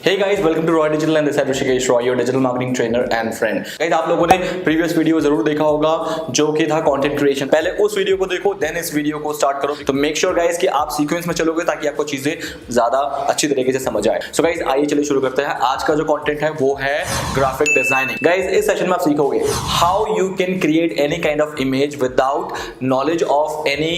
Hey guys, welcome to Roy Digital and this is Rishikesh Roy, your digital marketing trainer and friend. Guys, आप लोगों ने previous video जरूर देखा होगा जो कि था कंटेंट क्रिएशन। पहले उस वीडियो को देखो, देन इस वीडियो को स्टार्ट करो। तो मेक श्योर गाइस कि आप सीक्वेंस में चलोगे ताकि आपको चीजें ज्यादा अच्छी तरीके से समझ आए। सो गाइस आइए चलिए शुरू करते हैं। आज का जो कंटेंट है वो है ग्राफिक डिजाइनिंग। गाइस इस सेशन में आप सीखोगे how you can create any kind of image without knowledge of any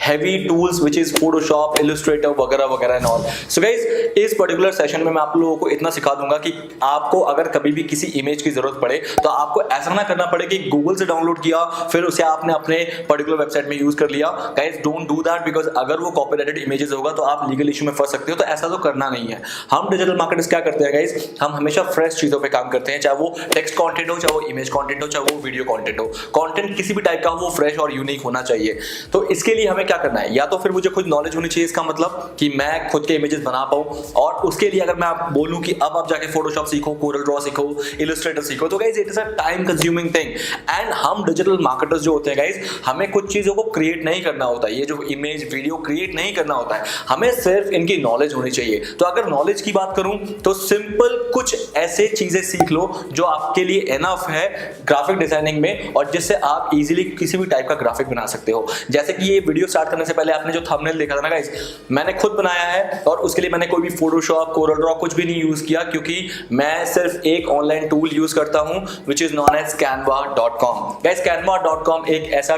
heavy tools which is Photoshop, Illustrator वगैरह वगैरह एंड ऑल। सो गाइस इस पर्टिकुलर सेशन में मैं आप लोगों को इतना सिखा दूंगा कि आपको अगर कभी भी किसी इमेज की जरूरत पड़े तो आपको ऐसा ना करना पड़े कि गूगल से डाउनलोड किया फिर उसे आपने अपने पर्टिकुलर वेबसाइट में यूज कर लिया। Guys don't do that because अगर वो कॉपीराइटेड इमेजेस होगा तो आप लीगल इशू में फंस सकते हो। तो ऐसा तो करना नहीं है। हम डिजिटल मार्केटर्स क्या करते हैं गाइस, हम हमेशा फ्रेश चीजों पे काम करते हैं, चाहे वो टेक्स्ट कंटेंट हो, चाहे वो इमेज कंटेंट हो, चाहे वो वीडियो कंटेंट हो। कंटेंट किसी भी टाइप का हो वो फ्रेश और यूनिक होना चाहिए। तो इसके लिए हमें क्या करना है, या तो फिर मुझे खुद नॉलेज होनी चाहिए, इसका मतलब कि मैं खुद के इमेजेस बना पाऊं। और उसके लिए अगर मैं आप बोलूं कि अब आप जाके फोटोशॉप सीखो, कोरल ड्रॉ सीखो, इलस्ट्रेटर सीखो, तो guys it is a time consuming thing. And हम डिजिटल मार्केटर्स जो होते हैं गाइस, हमें कुछ चीजों को क्रिएट नहीं करना होता है, ये जो इमेज वीडियो क्रिएट नहीं करना होता है, हमें सिर्फ इनकी नॉलेज होनी चाहिए। तो अगर नॉलेज की बात करूं तो सिंपल कुछ ऐसे चीजें सीख लो जो आपके लिए एनफ है ग्राफिक डिजाइनिंग में और जिससे आप इजीली किसी भी टाइप का ग्राफिक बना सकते हो। जैसे कि ये वीडियो स्टार्ट करने से पहले आपने जो थंबनेल देखा था ना गाइस, मैंने खुद बनाया है और उसके लिए मैंने कोई भी फोटोशॉप, कोरल ड्रॉ कुछ भी नहीं यूज किया, क्योंकि मैं सिर्फ एक ऑनलाइन टूल यूज करता हूं which is known as canva.com। Guys canva.com एक ऐसा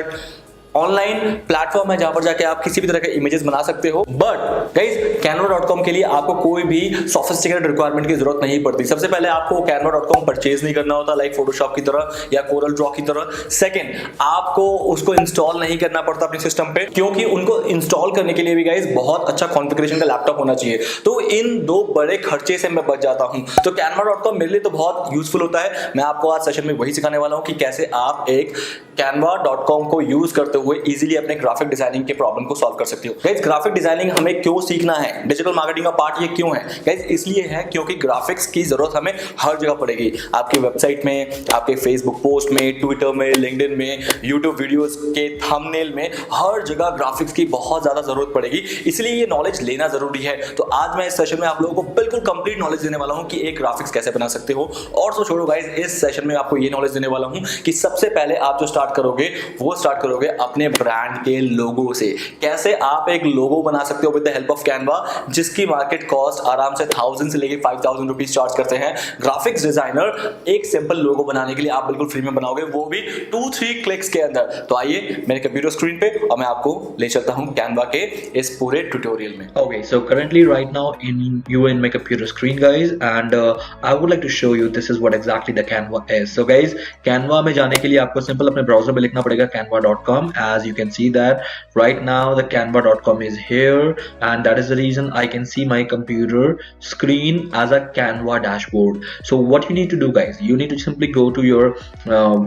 ऑनलाइन प्लेटफॉर्म है जहां पर जाके आप किसी भी तरह के इमेजेस बना सकते हो। बट गाइस canva.com के लिए आपको कोई भी सोफिस्टिकेटेड रिक्वायरमेंट की जरूरत नहीं पड़ती। सबसे पहले आपको canva.com परचेज नहीं करना होता लाइक फोटोशॉप की तरह या कोरल ड्रॉ की तरह। सेकंड, आपको उसको इंस्टॉल नहीं करना पड़ता अपने सिस्टम पे, क्योंकि उनको इंस्टॉल करने के लिए भी गाइस बहुत अच्छा कॉन्फ़िगरेशन का लैपटॉप होना चाहिए। तो इन दो बड़े खर्चे से मैं बच जाता हूं। तो canva.com मेरे लिए तो बहुत यूजफुल होता है। मैं आपको आज सेशन में वही सिखाने वाला हूं कि कैसे आप एक canva.com को यूज करते हुए इजीली अपने ग्राफिक डिजाइनिंग के प्रॉब्लम को सॉल्व कर सकते हो। गाइस ग्राफिक डिजाइनिंग हमें क्यों सीखना है, डिजिटल मार्केटिंग का पार्ट ये क्यों है गाइस, इसलिए है क्योंकि ग्राफिक्स की जरूरत हमें हर जगह पड़ेगी। आपकी वेबसाइट में, आपके फेसबुक पोस्ट में, ट्विटर में, लिंक्डइन में, यूट्यूब वीडियोस के थंबनेल में, हर जगह ग्राफिक्स की बहुत ज्यादा जरूरत पड़ेगी। इसलिए ये नॉलेज लेना जरूरी है। तो आज मैं इस सेशन में आप लोगों को बिल्कुल कंप्लीट नॉलेज देने वाला हूं कि एक ग्राफिक्स कैसे बना सकते हो। और तो छोड़ो गाइस, इस सेशन में आपको ये नॉलेज देने वाला हूं कि सबसे पहले आप जो स्टार्ट करोगे अपने ब्रांड के लोगो से। कैसे आप एक लोगो बना सकते हो with the help of Canva, जिसकी मार्केट कॉस्ट आराम से 1000 से लेके 5000 रुपीज चार्ज करते हैं ग्राफिक्स डिजाइनर। एक सिंपल लोगो बनाने के लिए आप बिल्कुल फ्री में बनाओगे, वो भी 2-3 क्लिक्स के अंदर। तो आइए मेरे कंप्यूटर स्क्रीन पे और मैं आपको ले चलता हूं कैनवा के इस पूरे ट्यूटोरियल में। Okay, so currently right now in my computer screen guys, and I would like to show you this is what exactly the Canva is. So guys, Canva में जाने के लिए आपको सिंपल अपने ब्राउजर में लिखना पड़ेगा canva.com। as you can see that right now the canva.com is here, and that is the reason I can see my computer screen as a Canva dashboard. So what you need to do guys, you need to simply go to your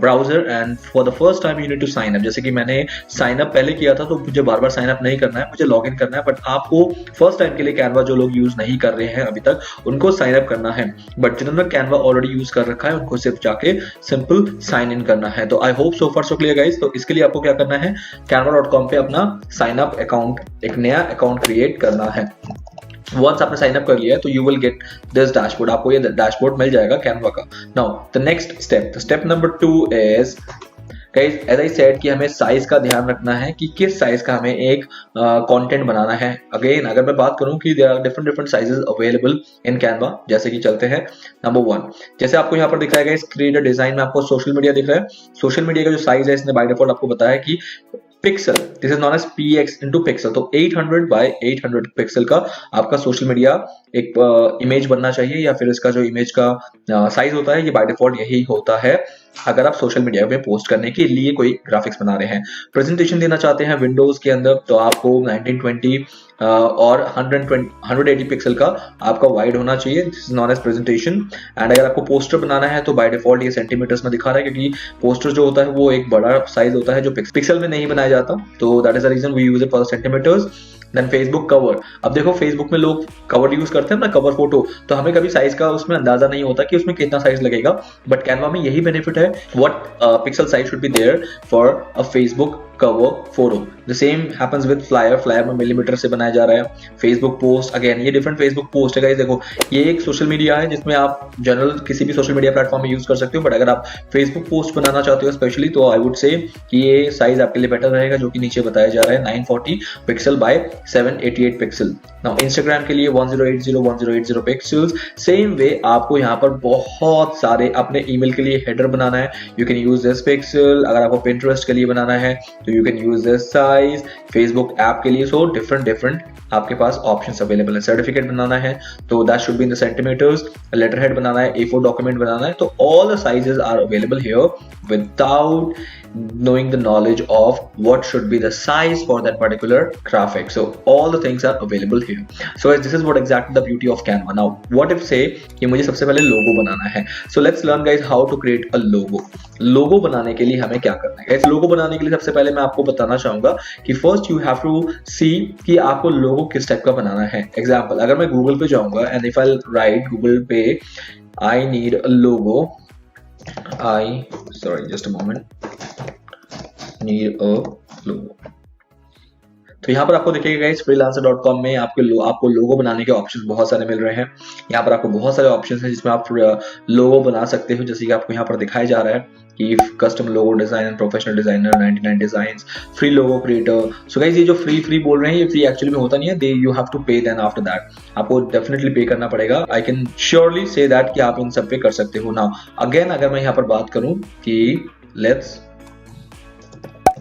browser and for the first time you need to sign up। जैसे कि मैंने sign up पहले किया था तो मुझे बार बार sign up नहीं करना है, मुझे login करना है। बट आपको फर्स्ट टाइम के लिए Canva जो लोग यूज नहीं कर रहे हैं अभी तक, उनको साइन अप करना है। बट जिन्होंने Canva ऑलरेडी यूज कर रखा है उनको सिर्फ जाके सिंपल साइन इन करना है। तो आई hope so far so clear guys. तो इसके लिए आपको क्या करना है, canva.com पे अपना साइन अप अकाउंट, एक नया अकाउंट क्रिएट करना है। वंस आपने साइन अप कर लिया है तो you will get this dashboard, आपको ये डैशबोर्ड मिल जाएगा कैनवा का। Now the next step number 2 is guys, as I said कि हमें साइज का ध्यान रखना है कि किस साइज का हमें एक कंटेंट बनाना है। अगेन अगर मैं बात करूं कि there are different sizes available in Canva, जैसे कि चलते हैं नंबर 1। जैसे आपको यहाँ पर दिख रहा है गाइस क्रिएट अ डिजाइन में आपको सोशल मीडिया दिख रहा है। सोशल मीडिया का जो साइज है इसने बाय डिफॉल्ट आपको बताया कि pixel, this is known as px into pixel. तो 800 by 800 पिक्सल का आपका सोशल मीडिया एक इमेज बनना चाहिए, या फिर इसका जो इमेज का साइज होता है ये बाय डिफॉल्ट यही होता है अगर आप सोशल मीडिया में पोस्ट करने के लिए कोई ग्राफिक्स बना रहे हैं। प्रेजेंटेशन देना चाहते हैं विंडोज के अंदर तो आपको 1920 और 180 पिक्सल का आपका वाइड होना चाहिए, this is known as presentation. And अगर आपको पोस्टर बनाना है तो बाय डिफॉल्ट ये सेंटीमीटर्स में दिखा रहा है, क्योंकि पोस्टर जो होता है वो एक बड़ा साइज होता है जो पिक्सल में नहीं बनाया जाता। तो that is the reason we use it for centimetres. Then Facebook cover, अब देखो फेसबुक में लोग कवर यूज करते हैं ना, कवर फोटो, तो हमें कभी साइज का उसमें अंदाजा नहीं होता कि उसमें कितना साइज लगेगा। बट कैनवा में यही बेनिफिट है, what pixel size should be there for a Facebook cover photo, the same happens with flyer. Flyer में मिलीमीटर से बनाया जा रहा है। फेसबुक पोस्ट, अगेन ये डिफरेंट फेसबुक पोस्ट है गाइस। देखो ये एक सोशल मीडिया है जिसमें आप जनरल किसी भी सोशल मीडिया प्लेटफॉर्म में यूज कर सकते हो, बट अगर आप फेसबुक पोस्ट बनाना चाहते हो स्पेशली, तो आई वुड से कि ये साइज आपके लिए बेटर रहेगा, जो कि नीचे बताया जा रहा है 940 pixel by 788 pixel. Now Instagram के लिए 1080 पिक्सल्स। सेम वे आपको यहाँ पर बहुत सारे अपने ईमेल के लिए हेडर बनाना है, you can use this pixel. अगर आपको पिंटरेस्ट के लिए बनाना है तो you can use this size. Facebook app के लिए सो डिफरेंट आपके पास ऑप्शंस अवेलेबल है। सर्टिफिकेट बनाना है तो that should be in the centimeters. Letter head बनाना है, A4 डॉक्यूमेंट बनाना है, तो all the sizes are available here without knowing the knowledge of what should be the size for that particular graphic. So all the things are available here. So this is what exactly the beauty of Canva. Now what if say कि मुझे सबसे पहले लोगो बनाना है, so let's learn guys how to create a logo. लोगो बनाने के लिए हमें क्या करना है guys? लोगो बनाने के लिए सबसे पहले मैं आपको बताना चाहूंगा कि first you have to see कि आपको लोगो किस टाइप का बनाना है। एग्जाम्पल, अगर मैं गूगल पे जाऊंगा and if I'll write Google पे I need a logo, just a moment, need a logo। तो यहाँ पर आपको देखिएगा गाइस freelancer.com में आपको लोगो बनाने के ऑप्शंस बहुत सारे मिल रहे हैं। यहाँ पर आपको बहुत सारे ऑप्शंस हैं जिसमें आप लोगो बना सकते हो, जैसे कि आपको यहाँ पर दिखाया जा रहा है कि custom logo design, professional designer, 99 designs, free logo creator. So guys ये जो फ्री बोल रहे हैं, ये फ्री एक्चुअली में होता नहीं है, यू हैव टू पे देन आफ्टर दैट, आपको डेफिनेटली पे करना पड़ेगा। I can surely say that कि आप इन सब पे कर सकते हो। नाउ अगेन अगर मैं यहाँ पर बात करूं कि लेट्स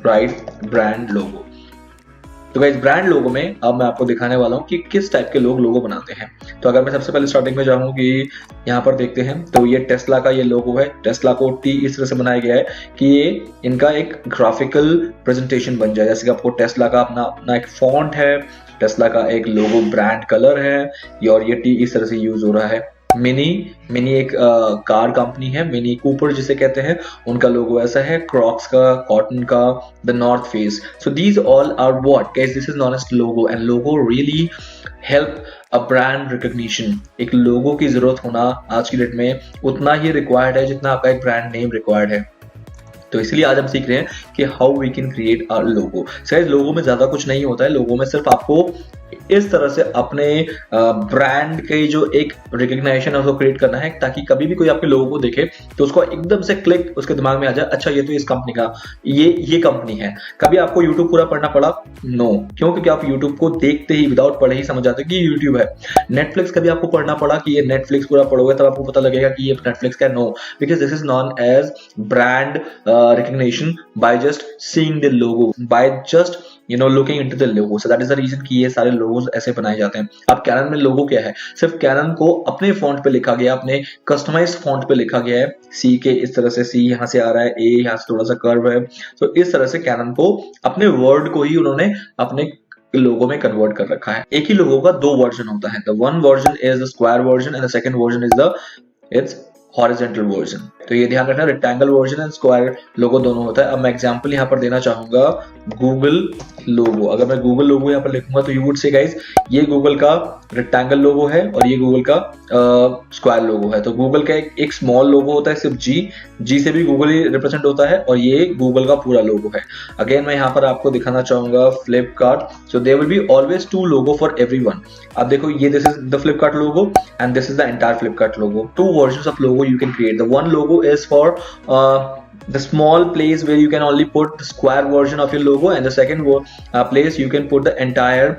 राइट ब्रांड लोगो, तो गाइस ब्रांड लोगो में अब मैं आपको दिखाने वाला हूँ कि किस टाइप के लोग लोगो बनाते हैं। तो अगर मैं सबसे पहले स्टार्टिंग में जाऊँ कि यहाँ पर देखते हैं, तो ये टेस्ला का ये लोगो है। टेस्ला को टी इस तरह से बनाया गया है कि ये इनका एक ग्राफिकल प्रेजेंटेशन बन जाए। जैसे कि आपको टेस्ला का अपना एक फॉन्ट है, टेस्ला का एक लोगो ब्रांड कलर है, और ये टी इस तरह से यूज हो रहा है। मिनी एक कार कंपनी है, मिनी कूपर जिसे कहते हैं, उनका लोगो ऐसा है। क्रॉक्स का, कॉटन का, the North Face. So these all are what guys, this is known as logo, and logo really help a brand recognition. एक लोगो की जरूरत होना आज की डेट में उतना ही रिक्वायर्ड है जितना आपका एक ब्रांड नेम रिक्वायर्ड है। तो इसलिए आज हम सीख रहे हैं कि how we can create a logo. शायद लोगो में ज्यादा कुछ नहीं होता है, लोगो में सिर्फ आपको इस तरह से अपने ब्रांड के जो एक रिकग्नाइजेशन है उसको क्रिएट करना है, ताकि कभी भी कोई आपके लोगो को देखे तो उसको एकदम से क्लिक उसके दिमाग में आ जाए, अच्छा ये तो इस कंपनी का ये कंपनी है। कभी आपको यूट्यूब पूरा पढ़ना पड़ा? नो। क्यों? क्योंकि आप यूट्यूब को देखते ही विदाउट पढ़े ही समझ जाते कि यूट्यूब है। नेटफ्लिक्स कभी आपको पढ़ना पड़ा कि ये नेटफ्लिक्स पूरा पढ़ोगे तब आपको पता लगेगा कि ये नेटफ्लिक्स का? No, because this is known as brand recognition by just seeing the logo, by just looking into the logo. So that is the reason कि ये सारे लोगोस ऐसे बनाए जाते हैं। अब कैनन में लोगो क्या है? सिर्फ कैनन को अपने फॉन्ट पे लिखा गया, अपने कस्टमाइज्ड फॉन्ट पे लिखा गया है। सी के इस तरह से, सी यहाँ से आ रहा है, ए यहाँ से थोड़ा सा कर्व है, तो इस तरह से कैनन को अपने वर्ड को ही उन्होंने अपने लोगो में कन्वर्ट कर रखा है। एक ही लोगो का दो वर्जन होता है। The one version is the square version and the second version is the it's horizontal version. तो ये ध्यान रखना, रेक्टेंगल वर्जन एंड स्क्वायर लोगो दोनों होता है। अब मैं एग्जांपल यहाँ पर देना चाहूंगा गूगल लोगो। अगर मैं गूगल लोगो यहाँ पर लिखूंगा तो यू वुड से गाइस ये गूगल का रेक्टेंगल लोगो है और ये गूगल का स्क्वायर लोगो है। तो गूगल का एक स्मॉल लोगो होता है सिर्फ जी से भी गूगल ही रिप्रेजेंट होता है, और ये गूगल का पूरा लोगो है। अगेन मैं यहाँ पर आपको दिखाना चाहूंगा Flipkart. So there will be always two logo for everyone. अब देखो ये this is the Flipkart logo and this is the entire Flipkart logo. Two versions of logo you can create. The one logo is for the small place where you can only put the square version of your logo, and the second place you can put the entire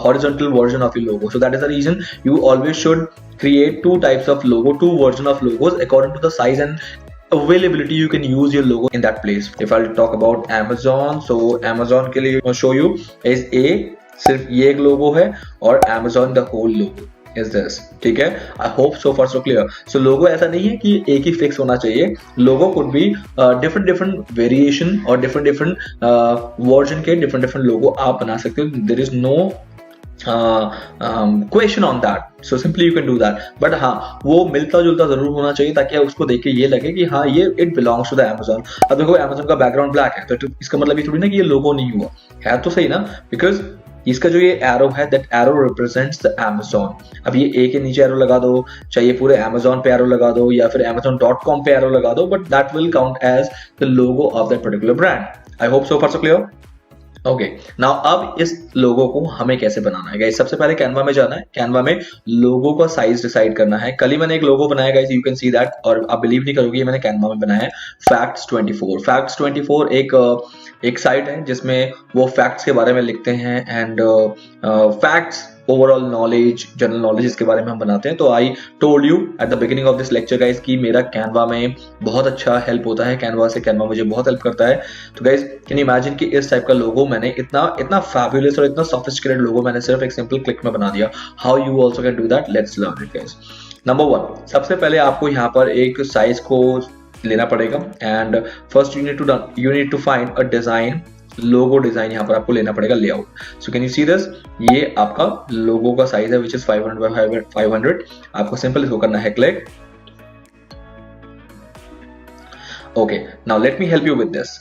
horizontal version of your logo. So that is the reason you always should create two types of logo, two version of logos according to the size and availability. You can use your logo in that place. If I'll talk about Amazon, so Amazon के लिए show you is सिर्फ ये एक लोगो है, और Amazon the whole logo is this. ठीक है, आई hope so far so clear. सो लोगो ऐसा नहीं है कि एक ही फिक्स होना चाहिए। Logo could be different variation और डिफरेंट वर्जन के डिफरेंट लोगो आप बना सकते हो। There is no question on that, so simply you can do that. But हाँ, वो मिलता जुलता जरूर होना चाहिए ताकि उसको देख के ये लगे कि हाँ ये it belongs to the Amazon। अब देखो Amazon का बैकग्राउंड ब्लैक है तो इसका मतलब ये थोड़ी ना कि ये लोगो नहीं हुआ है, तो सही ना, बिकॉज इसका जो ये एरो है that arrow represents the Amazon। अब ये ए के नीचे एरो लगा दो, चाहिए पूरे Amazon पे एरो लगा दो, या फिर Amazon.com पे एरो लगा दो, but that will count as the logo of that particular brand. I hope so far so clear. Okay now अब इस लोगो को हमें कैसे बनाना है गाइस। सबसे पहले कैनवा में जाना है, कैनवा में लोगो का साइज डिसाइड करना है। कल ही मैंने एक लोगो बनाया guys, you can see that, और आप बिलीव नहीं करोगे ये मैंने कैनवा में बनाया है। Facts24 Facts24 एक साइट है जिसमें वो फैक्ट्स के बारे में लिखते हैं and facts, overall knowledge, general knowledge, इसके बारे में हम बनाते हैं। तो I told you at the beginning of this lecture guys कि मेरा कैनवा में बहुत अच्छा हेल्प होता है, कैनवा से कैनवा मुझे बहुत हेल्प करता है। तो गाइस कैन यू इमेजिन कि इस टाइप का लोगो मैंने इतना फैबुलस और इतना सोफिस्टिकेटेड लोगो मैंने सिर्फ एक सिंपल क्लिक में बना दिया। How you also can do that, let's learn it guys. Number 1, सबसे पहले आपको यहाँ पर एक साइज को लेना पड़ेगा and first you need to find a design, logo design यहाँ पर आपको लेना पड़ेगा, layout. So can you see this, ये आपका लोगो का साइज है विच इज 500 by 500। आपको सिंपल इसको करना है click. Okay now let me help you with this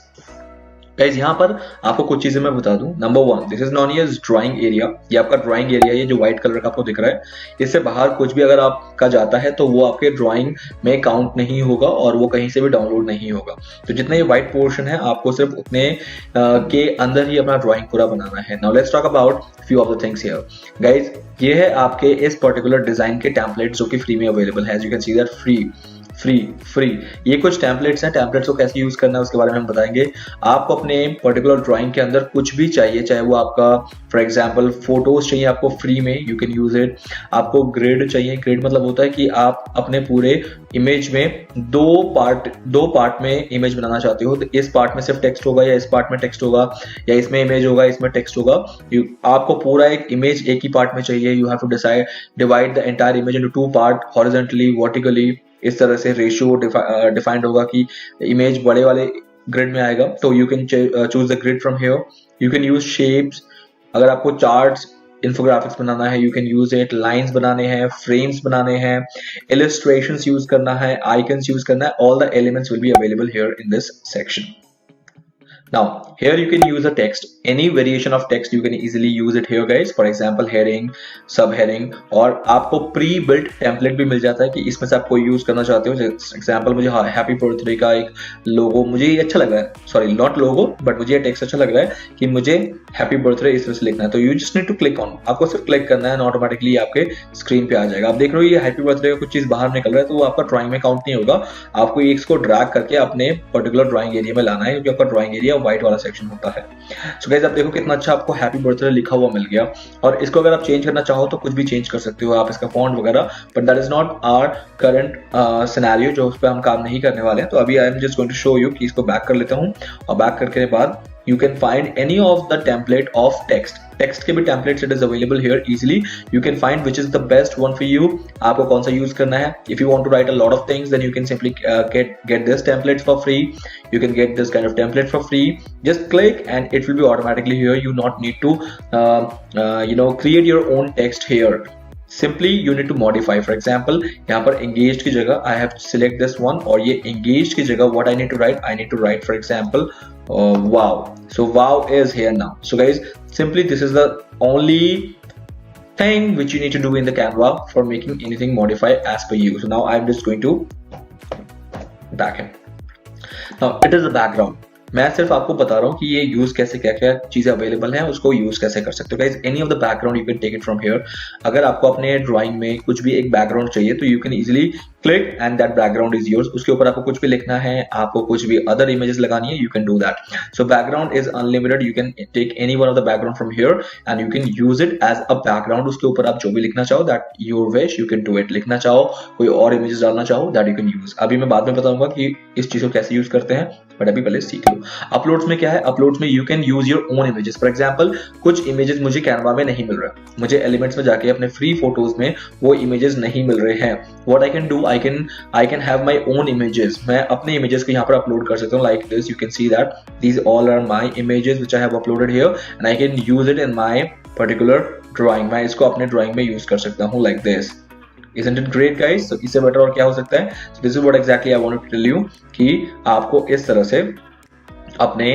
guys. यहाँ पर आपको कुछ चीजें मैं बता दूं। Number 1, this is known as drawing area. ये आपका ड्राइंग एरिया, ये जो व्हाइट कलर का आपको दिख रहा है, इससे बाहर कुछ भी अगर आपका जाता है तो वो आपके ड्राइंग में काउंट नहीं होगा और वो कहीं से भी डाउनलोड नहीं होगा। तो जितना ये व्हाइट पोर्शन है आपको सिर्फ उतने के अंदर ही अपना ड्राइंग पूरा बनाना है। Now let's talk about few of the things here guys. ये है आपके इस पर्टिकुलर डिजाइन के टेम्पलेट जो कि फ्री में अवेलेबल है। As you can see that free ये कुछ टेम्पलेट्स हैं। टेम्पलेट्स को कैसे यूज करना है उसके बारे में हम बताएंगे। आपको अपने पर्टिकुलर ड्राइंग के अंदर कुछ भी चाहिए, चाहे वो आपका फॉर एग्जांपल फोटोज चाहिए आपको फ्री में, यू कैन यूज इट। आपको ग्रिड चाहिए, ग्रिड मतलब होता है कि आप अपने पूरे इमेज में दो पार्ट में इमेज बनाना चाहते हो। तो इस पार्ट में सिर्फ टेक्स्ट होगा या इस पार्ट में टेक्स्ट होगा या इसमें इमेज होगा इसमें टेक्स्ट होगा। आपको पूरा एक इमेज एक ही पार्ट में चाहिए। You have to divide the entire image into 2 part, horizontally, vertically. इस तरह से रेशियो डिफाइंड होगा कि इमेज बड़े वाले ग्रिड में आएगा। तो you can choose the grid from here. You can use shapes, अगर आपको चार्ट्स, इन्फोग्राफिक्स बनाना है you can use it. Lines बनाने हैं, फ्रेम्स बनाने हैं, इलस्ट्रेशंस यूज करना है, आइकन्स यूज करना है, all the elements will be available here in this section. Now here you can use a text, any variation of text you can easily use it here guys. For example heading, subheading, और आपको pre-built template भी मिल जाता है कि इसमें से आप कोई यूज करना चाहते हो। एग्जाम्पल मुझे हैप्पी बर्थडे का एक लोगो, मुझे ये अच्छा लग रहा है, सॉरी नॉट लोगो बट मुझे ये टेक्स्ट अच्छा लग रहा है कि मुझे हैप्पी बर्थडे इस तरह से लिखना है। तो you just need to click on, आपको सिर्फ क्लिक करना है, ऑटोमेटिकली आपके स्क्रीन पे आ जाएगा। आप देख रहे हो ये हैप्पी बर्थडे का कुछ चीज बाहर निकल रहा है तो वो आपका ड्राइंग में काउंट नहीं होगा। आपको इसको ड्रैग करके अपने पर्टिकुलर ड्राइंग एरिया में लाना है क्योंकि आपका ड्राइंग एरिया व्हाइट वाला सेक्शन होता है। सो गाइस आप देखो कितना अच्छा आपको हैप्पी बर्थडे लिखा हुआ मिल गया। और इसको अगर आप चेंज करना चाहो तो कुछ भी चेंज कर सकते हो आप, इसका फॉन्ट वगैरह, but that is not our current scenario जो उस पर हम काम नहीं करने वाले हैं। तो अभी I am just going to show you कि इसको बैक कर लेता हूँ और बैक करके बाद you can find any of the template of text के भी templates it is available here easily. You can find which is the best one for you, आपको कौन सा use करना है। If you want to write a lot of things then you can simply get this template for free. You can get this kind of template for free. Just click and it will be automatically here. You not need to create your own text here. Simply you need to modify. For example यहाँ पर engaged की जगह I have to select this one और ये engaged की जगह what I need to write, I need to write for example wow. So wow is here now. So guys simply this is the only thing which you need to do in the Canva for making anything modify as per you. So now I'm just going to back in. Now it is the background. मैं सिर्फ आपको बता रहा हूँ कि ये use कैसे, क्या क्या चीजें अवेलेबल हैं उसको यूज कैसे कर सकते हो guys. Any of the background you can take it from here. अगर आपको अपने ड्राइंग में कुछ भी एक बैकग्राउंड चाहिए तो you can easily click and that background is yours. उसके ऊपर आपको कुछ भी लिखना है, आपको कुछ भी अदर इमेजेस लगानी है, you can do that. So background is unlimited, you can take any one of the background from here and you can use it as a background. उसके ऊपर आप जो भी लिखना चाहो that your wish, you can do it. लिखना चाहो, कोई और इमेजेस डालना चाहो दैट यू कैन यूज। अभी मैं बाद में बताऊंगा कि इस चीज को कैसे यूज करते हैं बट अभी पहले सीख लो। अपलोड्स में क्या है, अपलोड्स में you can use your own images. For example कुछ इमेजेस मुझे कैनवा में नहीं मिल रहा, मुझे एलिमेंट्स में जाके अपने फ्री फोटोज में वो इमेजेस नहीं मिल रहे हैं। What I can do, I can have my own images. मैं अपने इमेजेस को यहाँ पर अपलोड कर सकता हूँ like this. You can see that these all are my images which I have uploaded here and I can use it in my particular drawing. मैं इसको अपने ड्राइंग में यूज कर सकता हूँ like this. Isn't it great guys? So इससे better और क्या हो सकता है। So this is what exactly I want to tell you कि आपको इस तरह से अपने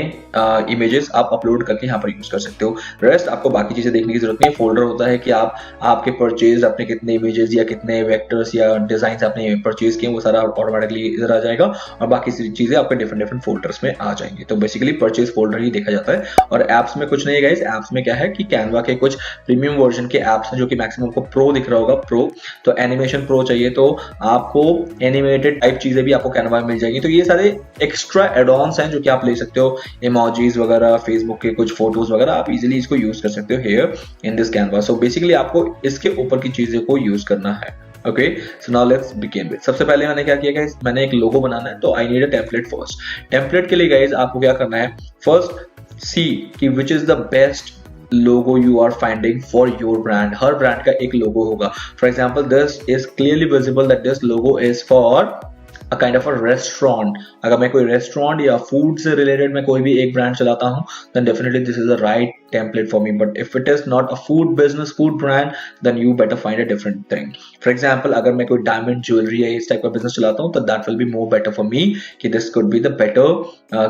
इमेजेस आप अपलोड करके यहाँ पर यूज कर सकते हो। रेस्ट आपको बाकी चीजें देखने की जरूरत नहीं है। फोल्डर होता है कि आप आपके परचेज, अपने कितने इमेजेस या कितने वेक्टर्स या डिजाइन आपने परचेज किए, वो सारा ऑटोमेटिकली इधर आ जाएगा और बाकी चीजें आपके डिफरेंट डिफरेंट फोल्डर्स में आ जाएंगी। तो बेसिकली परचेज फोल्डर ही देखा जाता है। और एप्स में कुछ नहीं है गाइस, एप्स में क्या है कि कैनवा के कुछ प्रीमियम वर्जन के एप्स हैं जो कि मैक्सिमम को प्रो दिख रहा होगा, प्रो। तो एनिमेशन प्रो चाहिए तो आपको एनिमेटेड टाइप चीजें भी आपको कैनवा में मिल जाएगी। तो ये सारे एक्स्ट्रा एड ऑन्स हैं जो कि आप ले सकते हो, इमोजीज वगैरह, फेसबुक के कुछ फोटोज वगैरह, आप इजीली इसको यूज कर सकते हो here in this Canva. So basically आपको इसके ऊपर की चीजें को यूज करना है। Okay, so now let's begin with. सबसे पहले मैंने क्या किया गाइस, मैंने एक लोगो बनाना है, तो I need a template first. Template के लिए गाइस आपको क्या करना है, फर्स्ट सी कि which is the best logo you are finding for your brand. हर ब्रांड का एक लोगो होगा। For example this is clearly visible that this logo is for a kind of a restaurant. अगर मैं कोई restaurant या food से related मैं कोई भी एक ब्रांड चलाता हूँ, then definitely this is the right template for me. But if it is not a food business, food brand, then you better find a different thing. For example, अगर मैं कोई diamond jewelry या इस type का business चलाता हूँ, तो that will be more better for me कि this could be the better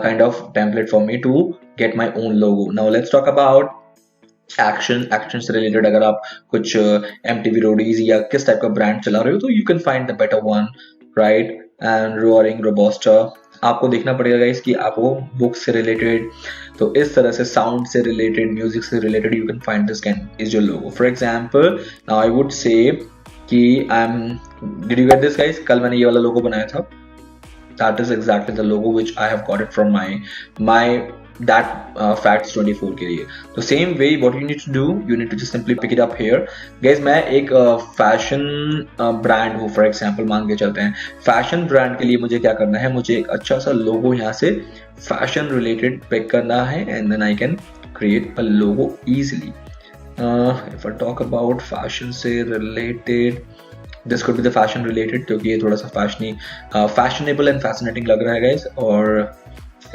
kind of template for me to get my own logo. Now let's talk about action से related. अगर आप कुछ MTV रोडीज या किस टाइप का brand चला रहे हो, तो you can find the better one, right. And roaring robusta आपको देखना पड़ेगा गाइस कि आपको बुक्स से रिलेटेड, तो इस तरह से साउंड से रिलेटेड, म्यूजिक से related you can find this can is your logo. For example now I would say कि I am, did you get this guys, कल मैंने ये वाला लोगो बनाया था, that is exactly the logo which I have got it from my that facts 24 के लिए। तो same way what you need to do, you need to just simply pick it up here guys। मैं एक fashion brand हूँ, for example मान के चलते हैं। फैशन ब्रांड के लिए मुझे क्या करना है, मुझे एक अच्छा सा लोगो यहाँ से फैशन रिलेटेड पिक करना है and then I can create a logo easily. If I talk about fashion से related, this could be the fashion related, क्योंकि ये थोड़ा सा फैशनेबल एंड फैसिनेटिंग लग रहा है गाइस। और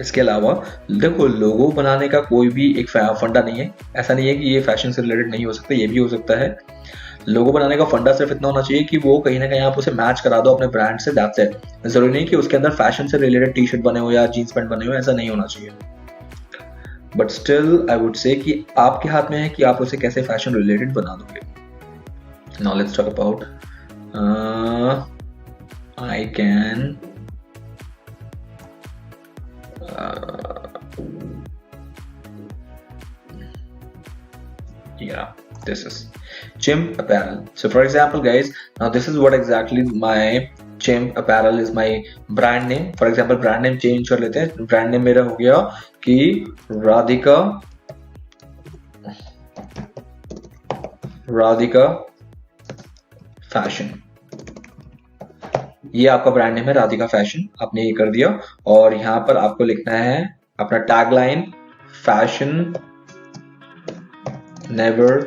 इसके अलावा देखो, लोगो बनाने का कोई भी एक फंडा नहीं है। ऐसा नहीं है कि ये फैशन से रिलेटेड नहीं हो सकता, ये भी हो सकता है। लोगो बनाने का फंडा सिर्फ इतना होना चाहिए कि वो कहीं ना कहीं आप उसे मैच करा दो अपने ब्रांड से, दैट्स इट। जरूरी नहीं कि उसके अंदर फैशन से रिलेटेड टी शर्ट बने हो या जीन्स पैंट बने हो, ऐसा नहीं होना चाहिए। But still I would say कि आपके हाथ में है कि आप उसे कैसे फैशन रिलेटेड बना दोगे। Now let's talk about I can yeah, this is Chimp Apparel. So for example guys, now this is what exactly my Chimp Apparel is my brand name. For example brand name change कर लेते हैं। brand name मेरा हो गया कि Radhika fashion. ये आपका brand name है, राधिका फैशन। आपने ये कर दिया और यहाँ पर आपको लिखना है अपना tagline, fashion never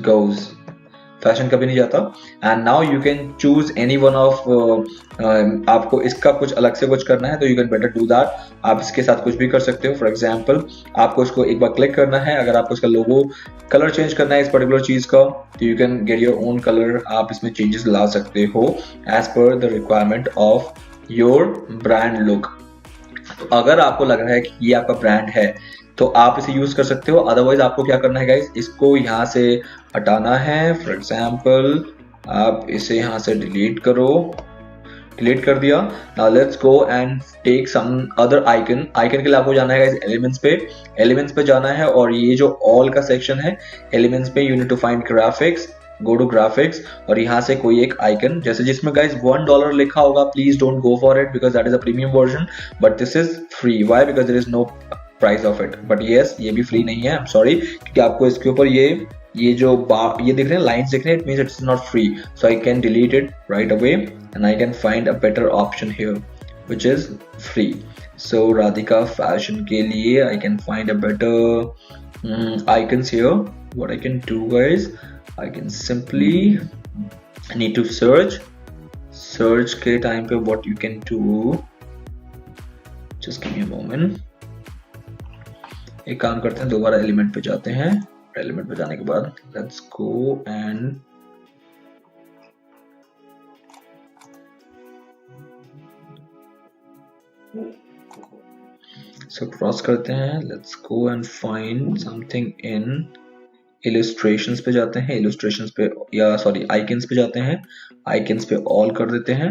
goes, fashion कभी नहीं जाता। And now you can choose any one of, आपको इसका कुछ अलग से कुछ करना है तो you can better do that. आप इसके साथ कुछ भी कर सकते हो। फॉर एग्जांपल आपको इसको एक बार क्लिक करना है, अगर आपको इसका लोगो कलर चेंज करना है इस पर्टिकुलर चीज का, तो you can get your own colour. आप इसमें चेंजेस ला सकते हो as per the requirement of your brand look. तो अगर आपको लग रहा है कि ये आपका ब्रांड है तो आप इसे यूज कर सकते हो। अदरवाइज आपको क्या करना है गाइस, इसको यहाँ से हटाना है। फॉर एग्जांपल आप इसे यहाँ से डिलीट करो, डिलीट कर दिया। Now let's go and take some other icon. Icon के लिए आपको जाना है गाइस एलिमेंट्स पे, एलिमेंट्स पे जाना है और ये जो ऑल का सेक्शन है एलिमेंट्स पे, you need to find graphics, go to graphics और यहाँ से कोई एक आइकन जैसे जिसमें गाइस $1 लिखा होगा, please don't go for it because that is a premium version but this is free. Why? Because there is no price of it. But yes, ये भी फ्री नहीं है, आई एम सॉरी, क्योंकि आपको इसके ऊपर ये जो ये दिख रहे हैं लाइंस दिख रहे हैं, it means it's not free. So I can delete it right away and I can find a better option here which is free. So Radhika fashion के लिए I can find a better icons here. What I can do guys, I can simply need to search के time पे what you can do, just give me a moment। एक काम करते हैं, दोबारा element पे जाते हैं। एलिमेंट पे जाने के बाद let's go and so cross करते हैं, let's go and find something in illustrations पे जाते हैं, इलस्ट्रेशंस पे या सॉरी आइकन्स पे जाते हैं, आइकन्स पे ऑल कर देते हैं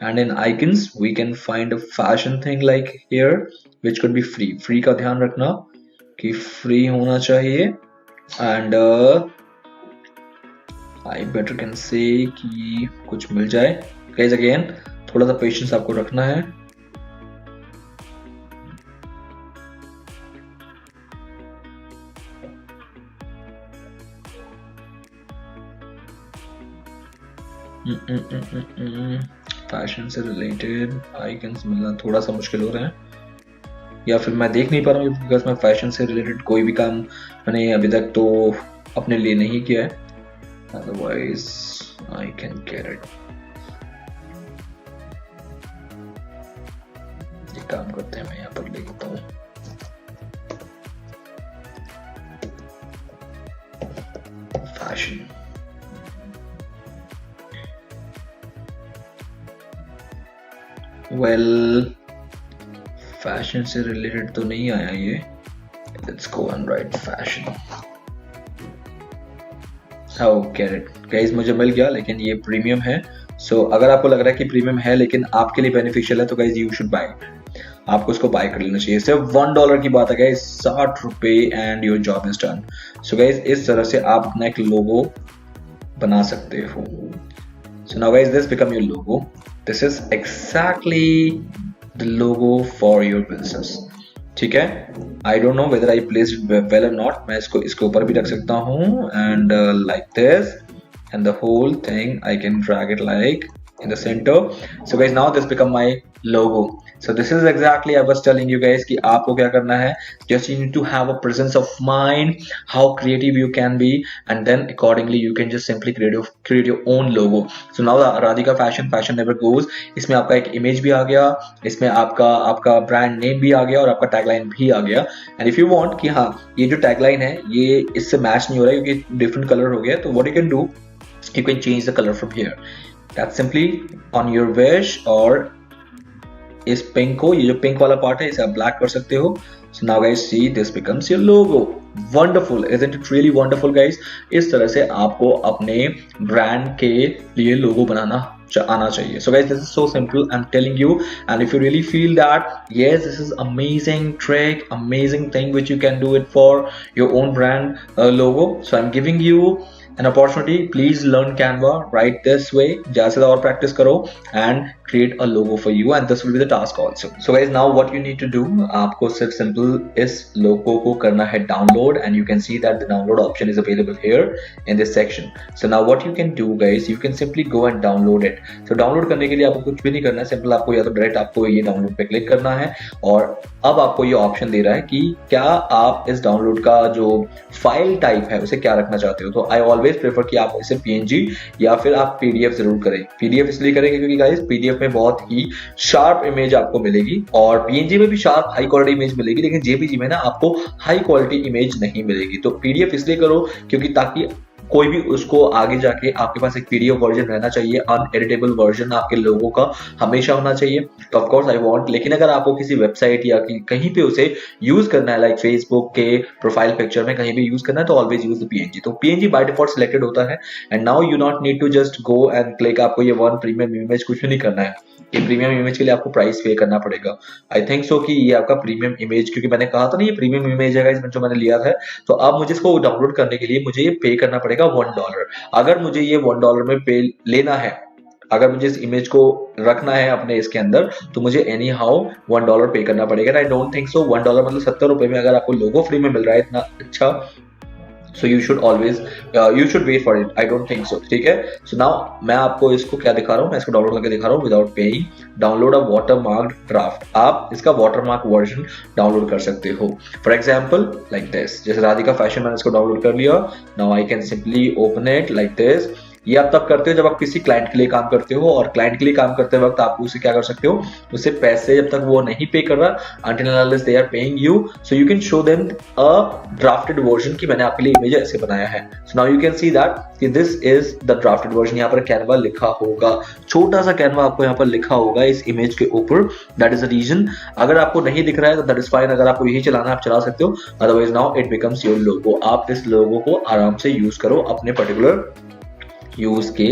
and in icons we can find a fashion thing like here which could be free. Free का ध्यान रखना कि फ्री होना चाहिए and I better can say कि कुछ मिल जाए। गाइस अगेन थोड़ा सा पेशेंस आपको रखना है। फैशन से रिलेटेड आइकन्स मिलना थोड़ा सा मुश्किल हो रहा है, या फिर मैं देख नहीं पा रहा हूँ बिकॉज मैं फैशन से रिलेटेड कोई भी काम मैंने अभी तक तो अपने लिए नहीं किया है, otherwise I can get it. ये काम करते हैं, मैं यहाँ पर लिखता हूँ फैशन। वेल फैशन से रिलेटेड तो नहीं आया ये, let's go and right fashion. How get it guys, मुझे मिल गया लेकिन ये प्रीमियम है। सो अगर आपको लग रहा है कि प्रीमियम है लेकिन आपके लिए बेनिफिशियल है तो guys you should buy it, आपको इसको बाय कर लेना चाहिए। सिर्फ $1 की बात है गाइस, 60 रुपए and your job is done. So guys इस तरह से आप अपना एक लोगो बना सकते हो। So now guys, this become your logo. This is exactly the logo for your business. ठीक है? I don't know whether I placed it well or not. मैं इसको इसके ऊपर भी रख सकता हूँ and like this, and the whole thing I can drag it like in the center. So guys, now this become my logo. So this is exactly I was telling you guys कि आपको क्या करना है, just you need to have a presence of mind, how creative you can be, and then accordingly you can just simply create your own logo. So now Radhika fashion never goes, इसमें आपका एक image भी आ गया, इसमें आपका brand name भी आ गया और आपका टैगलाइन भी आ गया। एंड इफ यू वांट कि हाँ ये जो टैगलाइन है ये इससे मैच नहीं हो रहा है क्योंकि डिफरेंट कलर हो गया, तो what you can do, you can change the color from here. That's simply on your wish, और इस पिंक को, ये जो पिंक वाला पार्ट है इसे आप ब्लैक कर सकते हो। So now guys see this becomes your logo. Wonderful, isn't it really wonderful guys? इस तरह से आपको अपने ब्रांड के लिए लोगो बनाना आना चाहिए। So guys, this is so simple, I'm telling you, and if you really feel that yes this is amazing trick, amazing thing which you can do it for your own brand logo, so I'm giving you an opportunity. Please learn Canva right this way, ज़्यादा से ज़्यादा और practice करो and create a logo for you, and this will be the task also. So guys, now what you need to do, आपको सिर्फ simple इस logo को करना है download, and you can see that the download option is available here in this section. So now what you can do guys, you can simply go and download it. So download करने के लिए आपको कुछ भी नहीं करना है, simple आपको या तो direct आपको ये download पे click करना है, और अब आपको ये option दे रहा है कि क्या आप इस download का जो file type है उसे क्या रखना चाहते हो। तो I always prefer कि आप इसे PNG या फिर आप PDF जरूर करें। PDF इसलिए करेंगे क्योंकि गाइस PDF में बहुत ही शार्प इमेज आपको मिलेगी, और PNG में भी शार्प हाई क्वालिटी इमेज मिलेगी, लेकिन JPG में ना आपको हाई क्वालिटी इमेज नहीं मिलेगी। तो PDF इसलिए करो क्योंकि ताकि कोई भी उसको आगे जाके आपके पास एक PDF वर्जन रहना चाहिए, अनएडिटेबल वर्जन आपके लोगों का हमेशा होना चाहिए। तो ऑफ कोर्स आई वांट, लेकिन अगर आपको किसी वेबसाइट या कहीं पे उसे यूज करना है लाइक फेसबुक के प्रोफाइल पिक्चर में कहीं भी यूज करना है तो ऑलवेज यूज द PNG। तो PNG बाय डिफॉल्ट सिलेक्टेड होता है, and now you not need to just go and click, आपको ये वन प्रीमियम इमेज कुछ नहीं करना है। ये प्रीमियम इमेज के लिए आपको प्राइस पे करना पड़ेगा। आई थिंक सो कि ये आपका प्रीमियम इमेज, क्योंकि मैंने कहा था ना ये प्रीमियम इमेज है इसमें जो मैंने लिया था, तो अब मुझे इसको डाउनलोड करने के लिए मुझे ये पे करना पड़ेगा $1। अगर मुझे ये $1 में पे लेना है, अगर मुझे इस इमेज को रखना है अपने इसके अंदर, तो मुझे एनी हाउ $1 पे करना पड़ेगा। आई डोंट थिंक सो $1 मतलब 70 रुपए में अगर आपको लोगो फ्री में मिल रहा है इतना अच्छा, so you should always you should wait for it. I don't think so. ठीक है? So now मैं आपको इसको क्या दिखा रहा हूँ, मैं इसको डाउनलोड करके दिखा रहा हूँ without paying. Download a watermarked draft. आप इसका watermark version डाउनलोड कर सकते हो। For example, like this. जैसे राधिका फैशन मैंने इसको डाउनलोड कर लिया. Now I can simply open it like this. ये आप तब करते हो जब आप किसी क्लाइंट के लिए काम करते हो, और क्लाइंट के लिए काम करते वक्त आप उसे क्या कर सकते हो, उसे पैसे जब तक वो नहीं पे कर रहा, until and unless they are paying you, so you can show them a drafted version कि मैंने आपके लिए इमेज ऐसे बनाया है. So now you can see that कि this is the drafted version. यहाँ पर Canva लिखा होगा, छोटा सा Canva आपको यहाँ पर लिखा होगा इस इमेज के ऊपर. That is the reason. अगर आपको नहीं दिख रहा है तो that is fine. अगर आपको यही चलाना है आप चला सकते हो. Otherwise now it becomes your logo. आप इस लोगो को आराम से यूज करो अपने पर्टिकुलर यूज के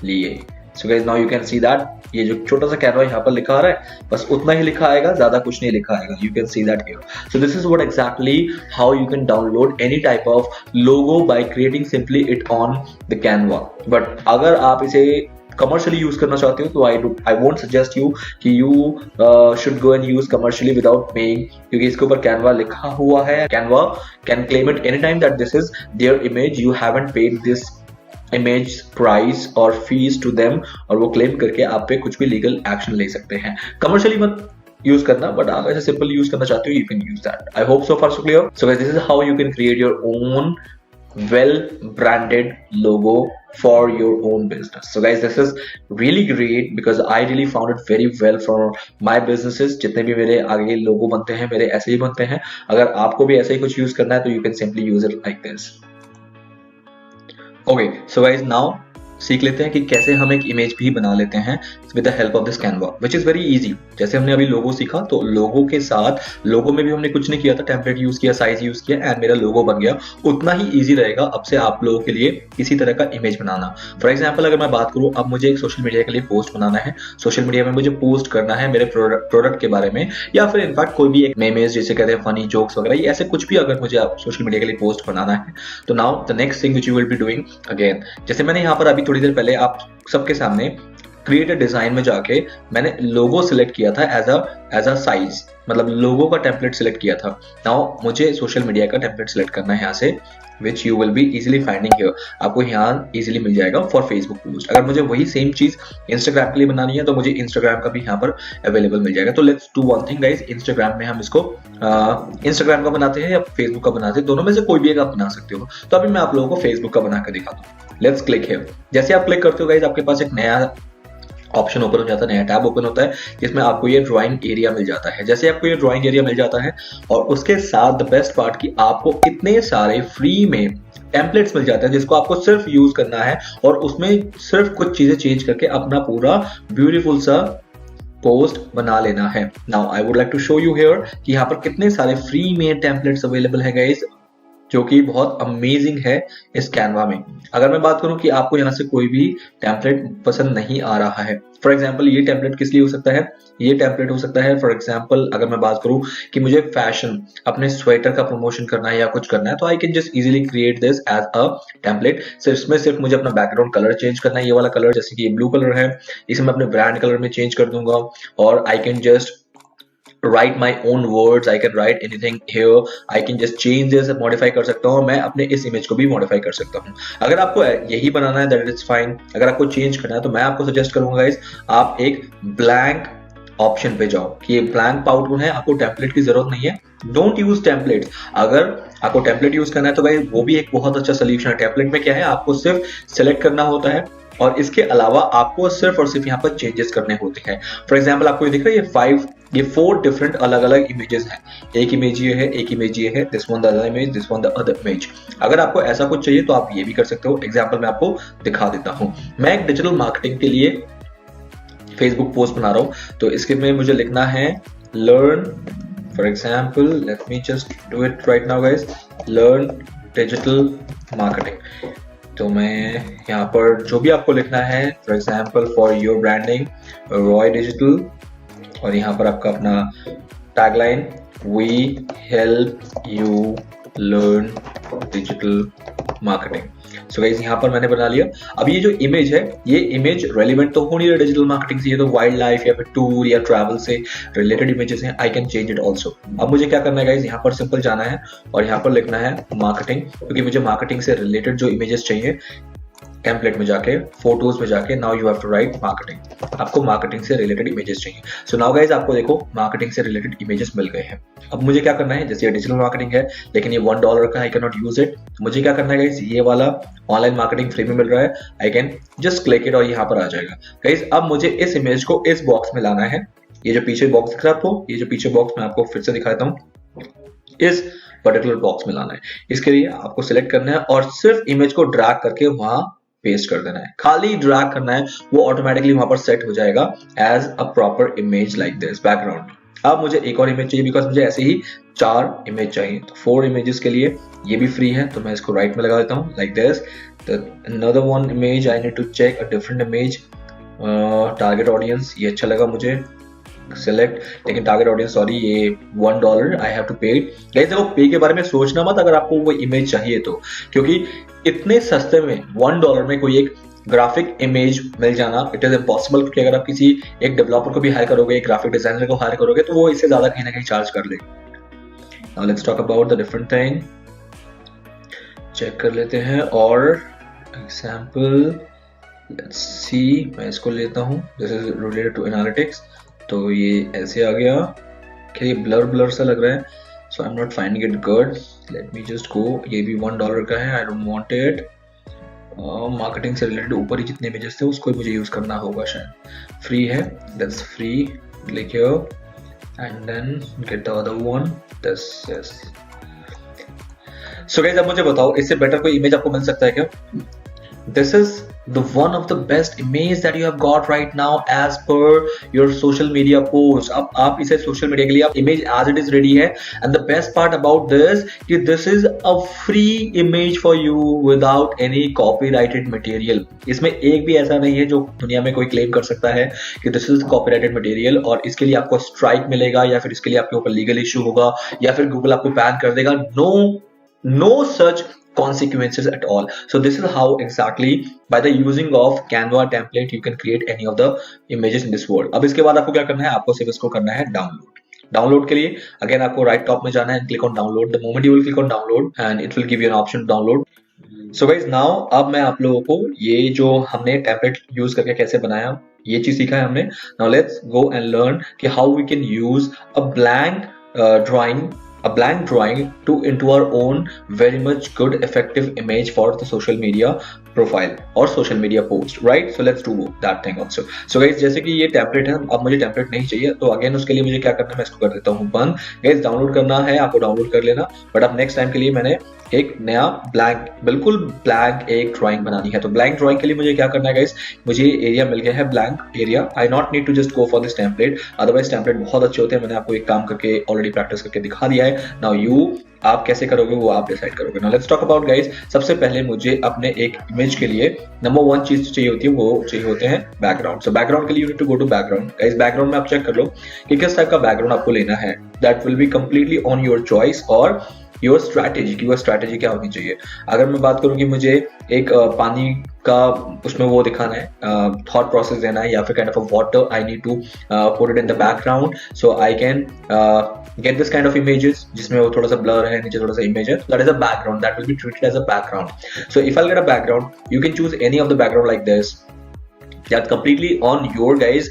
लिए. So guys now you can see that ये जो छोटा सा कैनवा यहाँ पर लिखा आ रहा है, बस उतना ही लिखा आएगा, ज्यादा कुछ नहीं लिखा आएगा. You can see that here. So this is what exactly how you can download any type of logo by creating simply it on the Canva. But अगर आप इसे कमर्शियली यूज करना चाहते हो तो I won't suggest you कि you should go and use commercially without paying, क्योंकि इसके ऊपर Canva लिखा हुआ है. Canva can claim it anytime that this is their image. You haven't paid this image price और फीस टू देम, और वो क्लेम करके आप पे कुछ भी लीगल एक्शन ले सकते हैं. कमर्शियली मत यूज करना, बट आप ऐसे सिंपल यूज करना चाहते हो, you can use that. I hope so far so clear. So guys, this is how you can create your own well branded logo for your own business. So guys, this is really great because I really found it very well for my businesses. जितने भी मेरे आगे लोगो बनते हैं मेरे ऐसे ही बनते हैं. अगर आपको भी ऐसे ही कुछ यूज करना है तो you can simply use it like this. Okay, so guys, now सीख लेते हैं कि कैसे हम एक इमेज भी बना लेते हैं with the help of this Canva, which is very easy. जैसे हमने अभी लोगो सीखा, तो लोगो के साथ लोगो में भी हमने कुछ नहीं किया था, टेम्पलेट यूज किया, साइज यूज किया एंड मेरा लोगो बन गया. उतना ही इजी रहेगा अब से आप लोगों के लिए इसी तरह का इमेज बनाना. फॉर एग्जाम्पल अगर मैं बात करूं, अब मुझे एक सोशल मीडिया के लिए पोस्ट बनाना है, सोशल मीडिया में मुझे पोस्ट करना है मेरे प्रोडक्ट के बारे में, या फिर इनफैक्ट कोई भी एक मेमेज जैसे कहते हैं फनी जोक्स वगैरह, ये ऐसे कुछ भी अगर मुझे सोशल मीडिया के लिए पोस्ट बनाना है, तो now the next thing which you will be doing again, जैसे मैंने यहाँ पर अभी थोड़ी देर पहले आप सबके सामने क्रिएट अ डिजाइन में जाके मैंने लोगो सिलेक्ट किया था एज अ साइज, मतलब लोगो का टेम्पलेट सिलेक्ट किया था. नाउ मुझे सोशल मीडिया का टेम्पलेट सिलेक्ट करना है यहाँ से, which you will be easily finding here. आपको यहाँ इजीली मिल जाएगा फॉर फेसबुक पोस्ट. अगर मुझे वही सेम चीज इंस्टाग्राम के लिए बनानी है तो मुझे इंस्टाग्राम का भी यहाँ पर अवेलेबल मिल जाएगा. तो let's do one thing guys, Instagram में हम इसको इंस्टाग्राम का बनाते हैं या फेसबुक का बनाते हैं, दोनों में से कोई भी एक आप बना सकते हो. तो अभी मैं आप लोगों को फेसबुक का बना कर दिखाता हूँ. Let's click here. जैसे आप क्लिक करते हो गाइस, आपके पास एक नया ऑप्शन ओपन हो जाता है, नया टैब ओपन होता है जिसमें आपको ये ड्राइंग एरिया मिल जाता है. जैसे आपको ये ड्राइंग एरिया मिल जाता है और उसके साथ द बेस्ट पार्ट कि आपको इतने सारे फ्री में टेम्पलेट्स मिल जाते हैं जिसको आपको सिर्फ यूज करना है और उसमें सिर्फ कुछ चीजें चेंज करके अपना पूरा ब्यूटीफुल सा पोस्ट बना लेना है. Now I would like to show you here कि यहाँ पर कितने सारे फ्री में टेम्पलेट्स अवेलेबल है गाइस, जो कि बहुत अमेजिंग है इस कैनवा में. अगर मैं बात करूं कि आपको यहाँ से कोई भी टेम्पलेट पसंद नहीं आ रहा है, फॉर एग्जाम्पल ये टेम्पलेट किस लिए हो सकता है, ये टेम्पलेट हो सकता है फॉर एग्जाम्पल अगर मैं बात करूं कि मुझे फैशन अपने स्वेटर का प्रमोशन करना है या कुछ करना है, तो I can just easily create this as a template. इसमें सिर्फ मुझे अपना बैकग्राउंड कलर चेंज करना है, ये वाला कलर जैसे कि ये ब्लू कलर है, इसे मैं अपने ब्रांड कलर में चेंज कर दूंगा और आई can just write my own words, I can write anything here, I can just change this, modify कर सकता हूँ, मैं अपने इस इमेज को भी modify कर सकता हूँ. अगर आपको यही बनाना है that is fine. अगर आपको चेंज करना है तो मैं आपको सजेस्ट करूंगा गाइस, आप एक ब्लैंक ऑप्शन पे जाओ कि ये ब्लैंक आउटपुट है, आपको टेम्पलेट की जरूरत नहीं है. Don't use template. अगर आपको टेम्पलेट यूज करना है तो भाई वो भी एक बहुत अच्छा सोल्यूशन है. टेम्पलेट में क्या है, आपको सिर्फ सिलेक्ट करना होता है और इसके अलावा आपको सिर्फ और सिर्फ यहाँ पर चेंजेस करने होते हैं. फॉर एग्जाम्पल आपको ये दिख रहा है ये 4 डिफरेंट अलग अलग इमेजेस हैं. एक इमेज ये है, एक इमेज ये है, this one the other image, this one the other image. अगर आपको ऐसा कुछ चाहिए तो आप ये भी कर सकते हो. एग्जाम्पल मैं आपको दिखा देता हूँ. मैं एक डिजिटल मार्केटिंग के लिए फेसबुक पोस्ट बना रहा हूँ, तो इसके में मुझे लिखना है learn, for example let me just do it right now guys, learn digital marketing. तो मैं यहाँ पर जो भी आपको लिखना है, for example for your branding Roy digital, और यहाँ पर आपका अपना tagline we help you learn digital marketing. So guys यहाँ पर मैंने बना लिया. अब ये जो इमेज है, ये इमेज रेलिवेंट तो हो नहीं रहा डिजिटल मार्केटिंग से, ये तो वाइल्ड लाइफ या फिर टूर या ट्रैवल से रिलेटेड इमेजेस हैं. I can change it also. अब मुझे क्या करना है गाइस, यहाँ पर सिंपल जाना है और यहाँ पर लिखना है मार्केटिंग, क्योंकि मुझे मार्केटिंग से रिलेटेड जो इमेजेस चाहिए टेम्पलेट में जाके, फोटोज में जाके, now you have to write marketing. आपको मार्केटिंग से रिलेटेड इमेजेस चाहिए। सो नाउ गाइज आपको देखो मार्केटिंग से रिलेटेड इमेजेस मिल गए हैं। अब मुझे क्या करना है, जैसे ये डिजिटल मार्केटिंग है लेकिन ये $1 का, I can not use it. मुझे क्या करना है गाइज, ये वाला ऑनलाइन मार्केटिंग फ्री में मिल रहा है, आई कैन जस्ट क्लिक इट और यहाँ पर आ जाएगा। गाइज अब मुझे इस इमेज को इस बॉक्स में लाना है। ये जो पीछे बॉक्स दिख रहा है आपको, ये जो पीछे बॉक्स मैं आपको फिर से दिखा देता हूँ, इस पर्टिकुलर बॉक्स में लाना है। इसके लिए आपको सिलेक्ट करना है और सिर्फ इमेज को ड्रैग करके वहां पेस्ट कर देना है, खाली ड्रैग करना है, वो ऑटोमेटिकली वहां पर सेट हो जाएगा as a proper image like this background. अब मुझे एक और इमेज चाहिए बिकॉज मुझे ऐसे ही 4 इमेज चाहिए, तो 4 इमेजेस के लिए ये भी फ्री है, तो मैं इसको राइट में लगा देता हूँ like this. another one image I need to check a different image, target audience, ये अच्छा लगा मुझे, सेलेक्ट, लेकिन टारगेट ऑडियंस सॉरी ये $1 आई हैव टू पे। गाइस देखो पे के बारे में सोचना मत अगर आपको वो इमेज चाहिए तो, क्योंकि इतने सस्ते में $1 में कोई एक ग्राफिक इमेज मिल जाना इट इज इम्पॉसिबल, क्योंकि अगर आप किसी एक डेवलपर को भी हायर करोगे, एक ग्राफिक डिजाइनर को हायर करोगे तो वो इससे ज्यादा कहीं ना कहीं चार्ज कर लेगा। Now let's talk about the different thing, check कर लेते हैं और एग्जांपल लेट्स सी, मैं इसको लेता हूं, this is related to analytics, तो ये ऐसे आ गया, क्या ये ब्लर सा लग रहा है, so I am not finding it good, let me just go, ये भी $1 का है, I don't want it. Marketing से रिलेटेड ऊपर ही जितने इमेजेस थे उसको मुझे यूज करना होगा, शायद फ्री है, that's free, click here and then get the other one, this is. So guys अब मुझे बताओ इससे बेटर कोई इमेज आपको मिल सकता है क्या? This is the one of the best image that you have got right now as per your social media post. अब आप इसे social media के लिए आप image as it is ready है, and the best part about this कि this is a free image for you without any copyrighted material. इसमें एक भी ऐसा नहीं है जो दुनिया में कोई claim कर सकता है कि this is copyrighted material और इसके लिए आपको strike मिलेगा या फिर इसके लिए आपके ऊपर legal issue होगा या फिर Google आपको ban कर देगा। No such consequences at all. So this is how exactly by the using of Canva template you can create any of the images in this world. अब इसके बाद आपको क्या करना है, आपको सिर्फ इसको करना है डाउनलोड के लिए अगेन आपको राइट टॉप में जाना है, click on download. The moment you will click on download and it will give you an option download. So guys now अब मैं आप लोगों को ये जो हमने टेम्पलेट यूज करके कैसे बनाया ये चीज सीखा है हमने। Now let's go and learn कि how we can use a blank drawing to into our own very much good effective image for the social media profile और social media post, right? So let's do that thing also. So guys जैसे कि ये template है, अब मुझे template नहीं चाहिए तो अगेन उसके लिए मुझे क्या करना है, मैं इसको कर देता हूँ बंद। गाइस डाउनलोड करना है आपको डाउनलोड कर लेना, बट अब नेक्स्ट टाइम के लिए मैंने एक नया बिल्कुल ब्लैंक एक ड्राइंग बनानी है। तो ब्लैंक ड्राइंग के लिए मुझे क्या करना है गाइस, मुझे एरिया मिल गया है blank area. I not need to just go for this template, otherwise template बहुत अच्छे होते हैं, मैंने आपको एक काम करके ऑलरेडी प्रैक्टिस करके दिखा दिया है। नाउ आप कैसे करोगे वो आप डिसाइड करोगे। Now let's talk about guys, सबसे पहले मुझे अपने एक इमेज के लिए नंबर 1 चीज चाहिए होती है, वो चाहिए होते हैं बैकग्राउंड। सो बैकग्राउंड के लिए you need to go to background. Guys background में आप चेक कर लो कि किस टाइप का बैकग्राउंड आपको लेना है, that will be completely on your choice और योर स्ट्रैटेजी क्या होनी चाहिए। अगर मैं बात करूं कि मुझे एक पानी का उसमें वो दिखाना है, थॉट प्रोसेस देना है या फिर kind of a water I need to put it in the background, so I can get this kind of images जिसमें वो थोड़ा सा blur है, नीचे थोड़ा सा image है, that is a background, that will be treated as a background. So if I'll get a background, you can choose any of the background like this. That's completely on your guys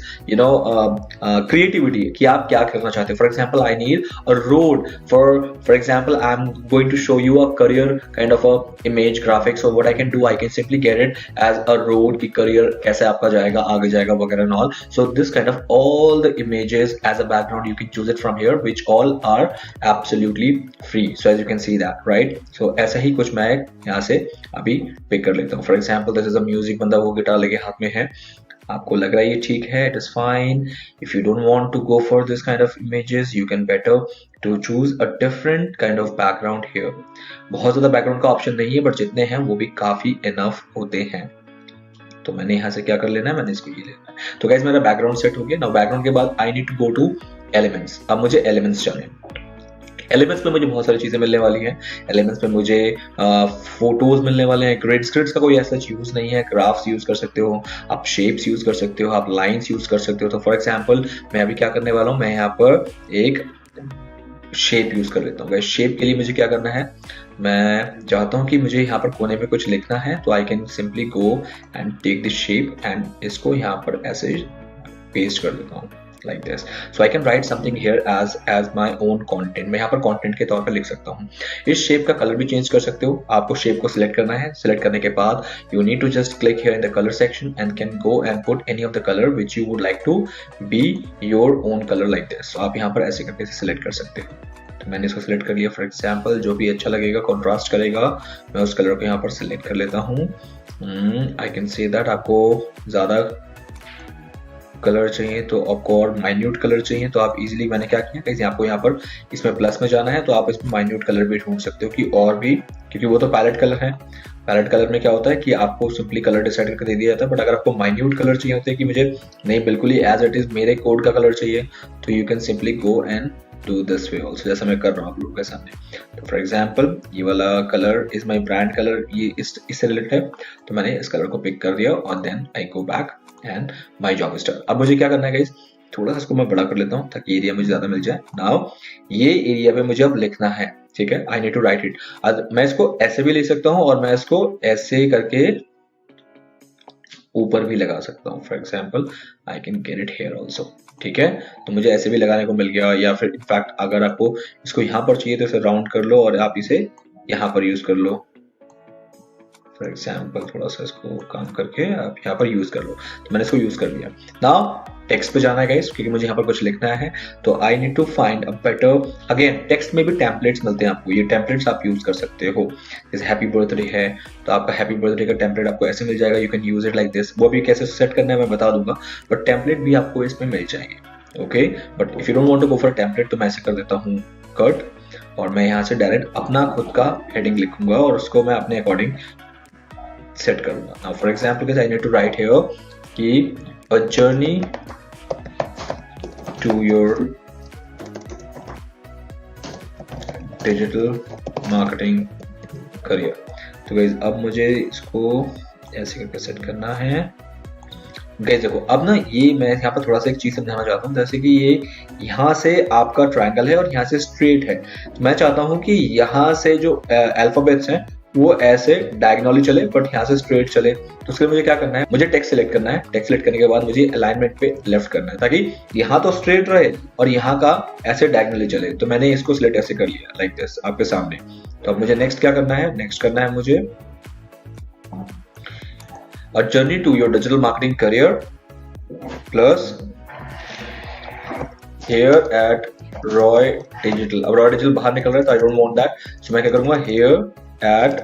creativity कि आप क्या करना चाहते हो। For example, I need a road. For example, I'm going to show you a career kind of a image graphic. So what I can do, I can simply get it as a road कि career कैसे आपका जाएगा, आगे जाएगा वगैरह and all. So this kind of all the images as a background you can choose it from here, which all are absolutely free. So as you can see that, right? So ऐसा ही कुछ मैं यहाँ से अभी pick कर लेता हूँ। For example, this is a music, बंदा वो गिटार लेके हाथ में है, आपको लग रहा है ये ठीक है, it is fine. If you don't want to go for this kind of images, you can better to choose a different kind of background here. बहुत ज़्यादा बैकग्राउंड का ऑप्शन नहीं है, बट जितने हैं वो भी काफी इनफ होते हैं। तो मैंने यहाँ से क्या कर लेना है, मैंने इसको ये लेना है। तो गाइस मेरा बैकग्राउंड सेट हो गया। नाउ बैकग्राउंड के बाद I need to go to elements. अब मुझे एलिमेंट्स चाहिए। एलिमेंट्स में मुझे बहुत सारी चीजें मिलने वाली हैं। एलिमेंट्स में मुझे फोटोज मिलने वाले हैं, ग्रिड्स का कोई ऐसा यूज नहीं है। ग्राफ्स यूज कर सकते हो आप, शेप्स यूज कर सकते हो आप, लाइंस यूज कर सकते हो। तो फॉर एग्जांपल मैं अभी क्या करने वाला हूँ, मैं यहाँ पर एक शेप यूज कर लेता हूँ। शेप के लिए मुझे क्या करना है, मैं चाहता हूँ कि मुझे यहाँ पर कोने पे कुछ लिखना है, तो I can simply go and take this shape and इसको यहाँ पर ऐसे पेस्ट कर देता हूँ like this. So I can write something here as my own content. मैं यहाँ पर content के तौर पर लिख सकता हूँ. इस shape का color भी change कर सकते हो. आपको shape को select करना है. Select करने के बाद you need to just click here in the color section and can go and put any of the color which you would like to be your own color like this. So आप यहाँ पर ऐसे करके select कर सकते हो. तो मैंने इसको सिलेक्ट कर लिया. फॉर एग्जाम्पल जो भी अच्छा लगेगा, कॉन्ट्रास्ट करेगा, मैं उस कलर को यहाँ पर सिलेक्ट कर लेता हूँ. आई कैन से दैट आपको ज़्यादा कलर चाहिए तो आपको और माइन्यूट कलर चाहिए तो आप इजीली, मैंने क्या किया कहीं आपको यहाँ पर इसमें प्लस में जाना है तो आप इसमें माइन्यूट कलर भी ढूंढ सकते हो कि और भी, क्योंकि वो तो पैलेट कलर है. पैलेट कलर में क्या होता है कि आपको सिंपली कलर डिसाइड करके दे दिया जाता है. बट अगर आपको माइन्यूट कलर चाहिए होते हैं कि मुझे नहीं बिल्कुल ही एज इट इज मेरे कोड का कलर चाहिए, तो you can simply go and do this way also, जैसा मैं कर रहा हूँ आप लोगों के सामने. तो फॉर एग्जाम्पल ये वाला colour is my brand colour, ये इससे रिलेटेड है, तो मैंने इस कलर को पिक कर दिया और then I go back and my job start. अब मुझे क्या करना है गाइस, थोड़ा सा इसको मैं बड़ा कर लेता हूँ ताकि एरिया मुझे ज्यादा मिल जाए. नाउ ये एरिया पे मुझे अब लिखना है, ठीक है. I need to write it. मैं इसको ऐसे भी लिख सकता हूँ और मैं इसको ऐसे करके ऊपर भी लगा सकता हूँ. For example I can get it here also, ठीक है. तो मुझे ऐसे भी लगाने को मिल गया, या फिर इनफैक्ट अगर आपको इसको यहाँ पर चाहिए तो इसे राउंड कर लो और आप इसे यहाँ पर यूज कर लो. फॉर एग्जाम्पल थोड़ा सा इसको काम करके आप यहाँ पर यूज कर लो. तो मैंने इसको यूज कर लिया. नाउ टेक्स्ट पे जाना है गाइस, क्योंकि मुझे यहाँ पर कुछ लिखना है. तो I need to find a better, again text में भी टेम्पलेट्स मिलते हैं आपको. ये टेम्पलेट्स आप यूज कर सकते हो. जैसे हैप्पी बर्थडे है तो आपका हैप्पी बर्थडे का टेम्पलेट आपको ऐसे मिल जाएगा. You can use it like this. वो भी कैसे सेट करना है मैं बता दूंगा, बट टेम्पलेट भी आपको इसमें मिल जाएंगे. Okay, but if you don't want to go for template तो मैं ऐसे कर देता हूँ कट, और मैं यहाँ से डायरेक्ट अपना खुद का हेडिंग लिखूंगा और उसको मैं अपने अकॉर्डिंग सेट करूंगा. Now for example I need to write here कि a journey to your digital marketing career. तो गाइस अब मुझे इसको ऐसे करके सेट करना है. गाइस देखो अब ना ये मैं यहाँ पर थोड़ा सा एक चीज समझाना चाहता हूँ. जैसे कि ये यहाँ से आपका ट्रायंगल है और यहाँ से स्ट्रेट है, तो मैं चाहता हूँ कि यहाँ से जो अल्फाबेट्स हैं वो ऐसे डायगोनली चले बट यहाँ से स्ट्रेट चले. तो उसके लिए मुझे क्या करना है, मुझे टेक्स्ट सिलेक्ट करना है. टेक्स्ट सिलेक्ट करने के बाद मुझे अलाइनमेंट पे लेफ्ट करना है ताकि यहाँ तो स्ट्रेट रहे और यहाँ का ऐसे डायगोनली चले. तो मैंने इसको सिलेक्ट ऐसे कर लिया लाइक दिस आपके सामने. तो अब मुझे नेक्स्ट क्या करना है, नेक्स्ट करना है मुझे a journey to your digital marketing career plus here at Roy digital. अब रॉय डिजिटल बाहर निकल रहा है तो I don't want that. So मैं क्या करूंगा, here at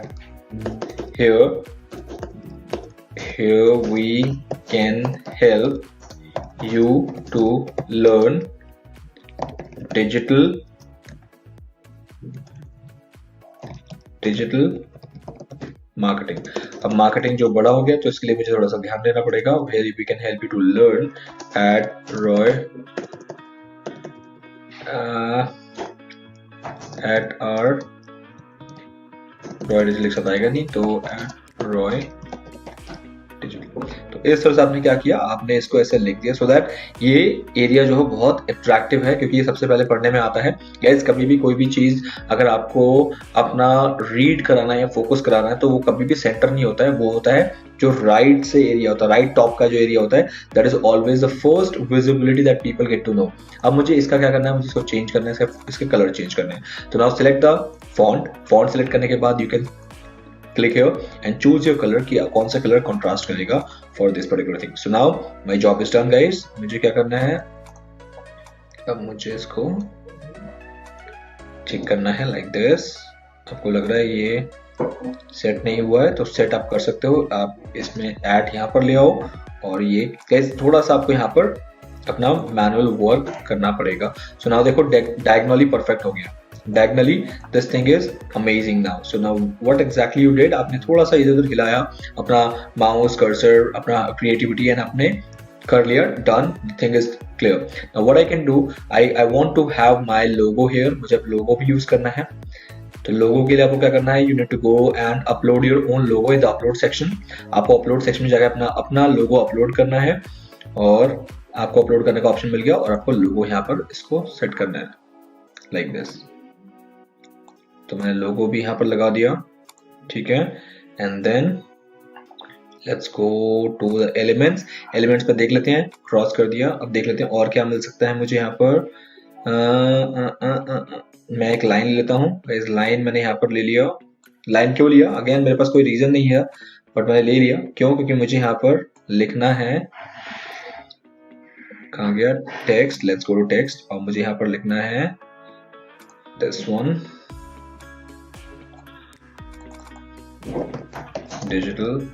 here we can help you to learn digital marketing. अब मार्केटिंग जो बड़ा हो गया तो इसके लिए मुझे थोड़ा सा ध्यान देना पड़ेगा. Where we can help you to learn at Roy at our Roy digital एक साथ आएगा नहीं, तो रॉय डिजिटल. तो इस तरह से आपने क्या किया, आपने इसको ऐसे लिख दिया सो दैट ये एरिया जो है बहुत अट्रैक्टिव है, क्योंकि ये सबसे पहले पढ़ने में आता है. गाइस कभी भी कोई भी चीज अगर आपको अपना रीड कराना है या फोकस कराना है तो वो कभी भी सेंटर नहीं होता है, वो होता है जो राइट से एरिया होता है, राइट टॉप का जो एरिया होता है, that is always the first visibility that people get to know. अब मुझे इसका क्या करना है, मुझे इसको चेंज करना है, इसके कलर चेंज करने हैं. तो now select the font select करने के बाद you can click here and choose your colour कि कौन सा कलर कॉन्ट्रास्ट करेगा for this particular thing. So now my job is done guys. मुझे क्या करना है, अब मुझे इसको ठीक करना है लाइक दिस. आपको लग रहा है ये सेट नहीं हुआ है तो सेट आप कर सकते हो. आप इसमें ऐड यहाँ पर ले आओ और ये गाइस थोड़ा सा आपको यहाँ पर अपना मैनुअल वर्क करना पड़ेगा. सो नाउ देखो डायगोनली परफेक्ट हो गया. Diagonally, this thing is amazing now. So now what exactly you did? आपने थोड़ा सा इधर उधर हिलाया अपना माउस कर्सर, अपना क्रिएटिविटी एंड आपने कर लिया. Done. The thing is clear. Now what I can do? I want to have my logo here. मुझे अब लोगो भी यूज करना है. तो लोगो के लिए आपको क्या करना है, you need to go and upload your own logo in the upload section. आपको अपलोड सेक्शन में जाकर अपना लोगो अपलोड करना है और आपको अपलोड करने का ऑप्शन मिल गया और आपको लोगो यहाँ पर इसको सेट करना है लाइक दिस. तो मैंने लोगो भी यहाँ पर लगा दिया, ठीक है. And then let's go to the elements पर देख लेते हैं, क्रॉस कर दिया। अब देख लेते हैं और क्या मिल सकता है मुझे यहाँ पर। मैं एक लाइन ले लेता हूँ। इस लाइन मैंने यहाँ पर ले लिया। लाइन क्यों लिया? अगेन मेरे पास कोई रीजन नहीं है, बट मैंने ले लिया। क्यों? क्योंकि मुझे यहाँ पर लिखना है, कहाँ गया text, let's go to text. और मुझे यहाँ पर लिखना है दिस वन, डिजिटल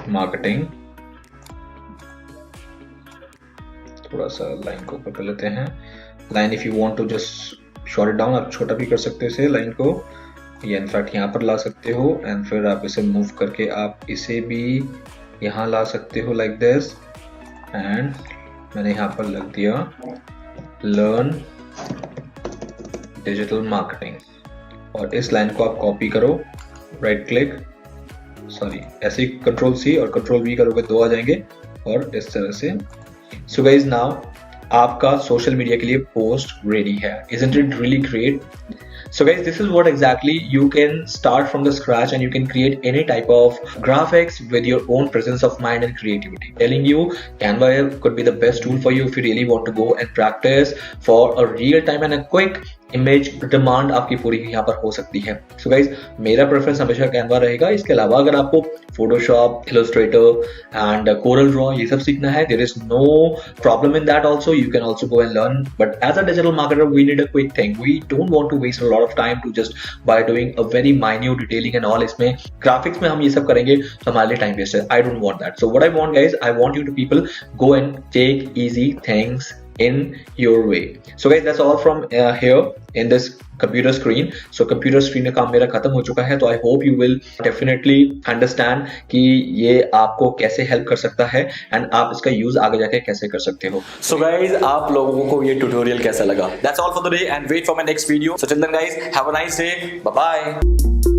मार्केटिंग। थोड़ा सा लाइन को ऊपर कर लेते हैं। Line if you want to just short it down, आप छोटा भी कर सकते हो इसे लाइन को, या इनफैक्ट यहाँ पर ला सकते हो। एंड फिर आप इसे मूव करके आप इसे भी यहाँ ला सकते हो लाइक दिस। एंड मैंने यहाँ पर लग दिया लर्न डिजिटल मार्केटिंग। और इस लाइन को आप कॉपी करो, राइट क्लिक, सॉरी ऐसे कंट्रोल सी और कंट्रोल वी करोगे, 2 आ जाएंगे। और इस तरह से सो गाइज नाउ आपका सोशल मीडिया के लिए पोस्ट रेडी है। Isn't it really great? So guys, this is what exactly you can start from the scratch and you can create any type of graphics with your own presence of mind and creativity. Telling you, Canva could be the best tool for you if you really want to go and practice for a real time and a quick image demand आपकी पूरी यहाँ पर हो सकती है। So guys मेरा preference हमेशा Canva रहेगा। इसके अलावा अगर आपको Photoshop, Illustrator and Corel draw ये सब सीखना है, there is no problem in that also, you can also go and learn. But as a digital marketer we need a quick thing, we don't want to waste a lot of time to just by doing a very minute detailing and all. इसमें graphics में हम ये सब करेंगे तो हमारे लिए time waste है। I don't want that. So what I want guys, I want you to people go and take easy things in your way. So guys, that's all from here in this computer screen. So computer screen का काम मेरा खत्म हो चुका है, तो I hope you will definitely understand कि ये आपको कैसे हेल्प कर सकता है एंड आप इसका यूज आगे जाके कैसे कर सकते हो। So guys, आप लोगों को ये ट्यूटोरियल कैसा लगा? That's all for the day and wait for my next video. So till then guys, have a nice day. Bye bye.